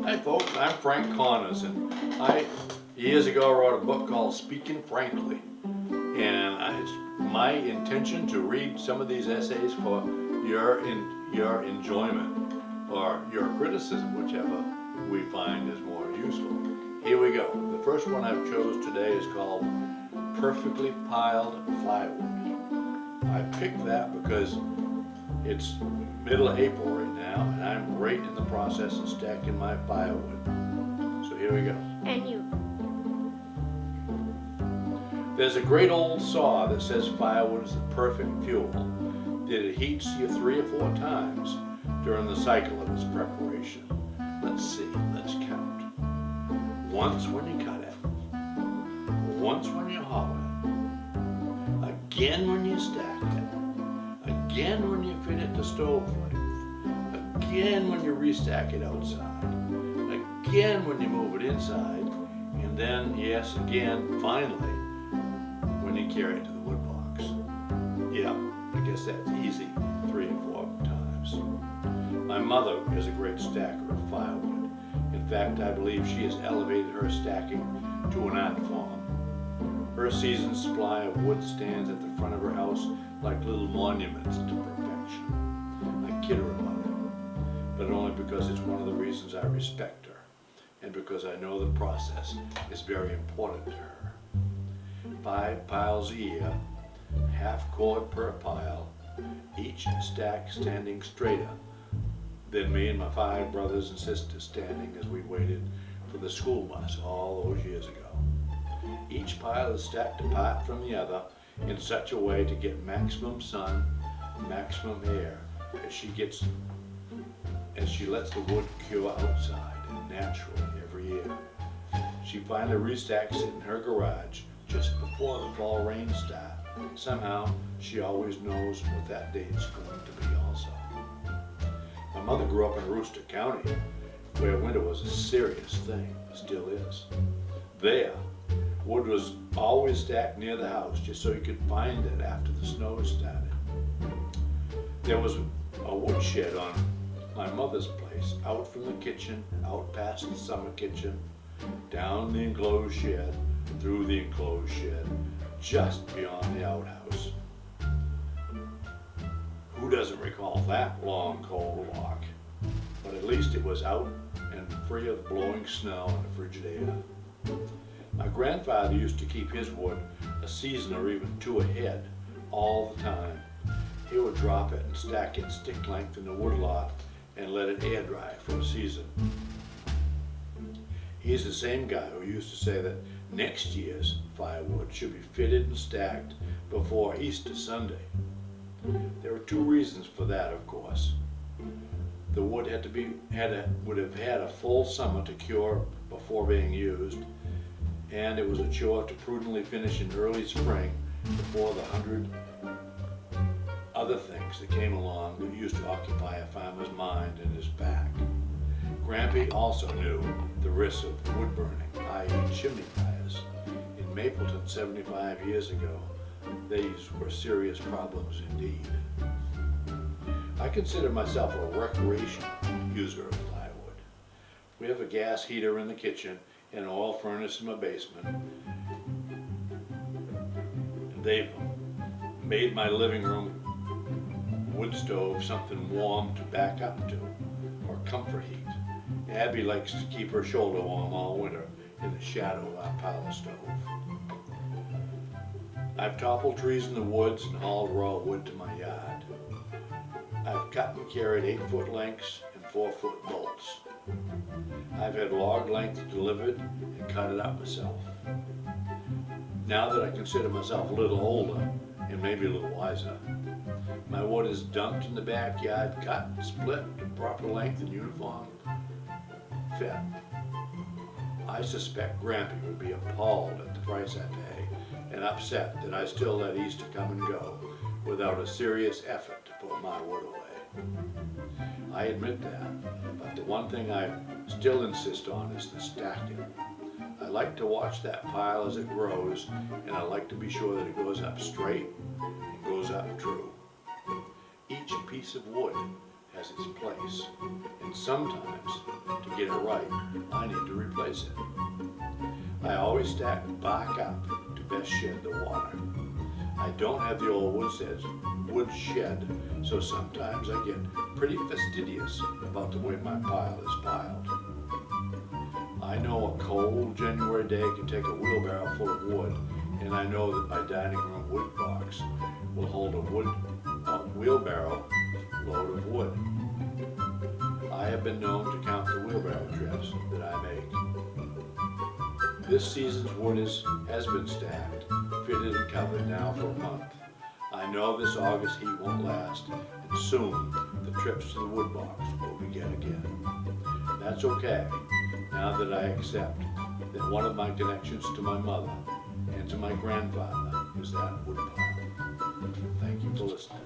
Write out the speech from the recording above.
Hi folks, I'm Frank Connors, and I years ago wrote a book called Speaking Frankly. It's my intention to read some of these essays for your enjoyment or your criticism, whichever we find is more useful. Here we go. The first one I've chose today is called Perfectly Piled Plywood. I picked that because it's middle of April right now, and I'm right in the process of stacking my firewood. So here we go. And you. There's a great old saw that says firewood is the perfect fuel, that it heats you 3 or 4 times during the cycle of its preparation. Let's see, let's count. Once when you cut it, once when you haul it, again when you stack it, again when you fit it to stove length, again when you restack it outside, again when you move it inside, and then, yes, again, finally, when you carry it to the wood box. Yeah, I guess that's easy, 3 or 4 times. My mother is a great stacker of firewood. In fact, I believe she has elevated her stacking to an art form. Her seasoned supply of wood stands at the front of her house like little monuments to perfection. I kid her about it, but only because it's one of the reasons I respect her, and because I know the process is very important to her. 5 piles a year, half cord per pile, each stack standing straighter than me and my 5 brothers and sisters standing as we waited for the school bus all those years ago. Each pile is stacked apart from the other in such a way to get maximum sun, maximum air as she lets the wood cure outside and naturally every year. She finally restacks it in her garage just before the fall rains start. Somehow, she always knows what that date's going to be also. My mother grew up in Rooster County, where winter was a serious thing, still is. There, wood was always stacked near the house just so you could find it after the snow started. There was a woodshed on my mother's place, out from the kitchen, out past the summer kitchen, down the enclosed shed, through the enclosed shed, just beyond the outhouse. Who doesn't recall that long, cold walk? But at least it was out and free of blowing snow and the frigid air. My grandfather used to keep his wood a season or even 2 ahead all the time. He would drop it and stack it stick length in the woodlot and let it air dry for a season. He's the same guy who used to say that next year's firewood should be fitted and stacked before Easter Sunday. There were 2 reasons for that, of course. The wood would have had a full summer to cure before being used, and it was a chore to prudently finish in early spring before the 100 other things that came along that used to occupy a farmer's mind and his back. Grampy also knew the risks of wood burning, i.e. chimney fires. In Mapleton 75 years ago, these were serious problems indeed. I consider myself a recreational user of plywood. We have a gas heater in the kitchen and an oil furnace in my basement. And they've made my living room wood stove something warm to back up to, or comfort heat. Abby likes to keep her shoulder warm all winter in the shadow of our parlor stove. I've toppled trees in the woods and hauled raw wood to my yard. I've cut and carried 8-foot lengths and 4-foot bolts. I've had log length delivered and cut it up myself. Now that I consider myself a little older and maybe a little wiser, my wood is dumped in the backyard, cut, split to proper length and uniform fit. I suspect Grampy would be appalled at the price I pay and upset that I still let Easter come and go without a serious effort to put my wood away. I admit that, but the one thing I still insist on is the stacking. I like to watch that pile as it grows, and I like to be sure that it goes up straight and goes up true. Each piece of wood has its place, and sometimes, to get it right, I need to replace it. I always stack bark up to best shed the water. I don't have the old wood shed, so sometimes I get pretty fastidious about the way my pile is piled. I know a cold January day can take a wheelbarrow full of wood, and I know that my dining room wood box will hold a wheelbarrow load of wood. I have been known to count the wheelbarrow trips that I make. This season's wood has been stacked, fitted and covered now for a month. I know this August heat won't last, and soon the trips to the wood box will begin again. That's okay, now that I accept that one of my connections to my mother and to my grandfather is that wood pile. Thank you for listening.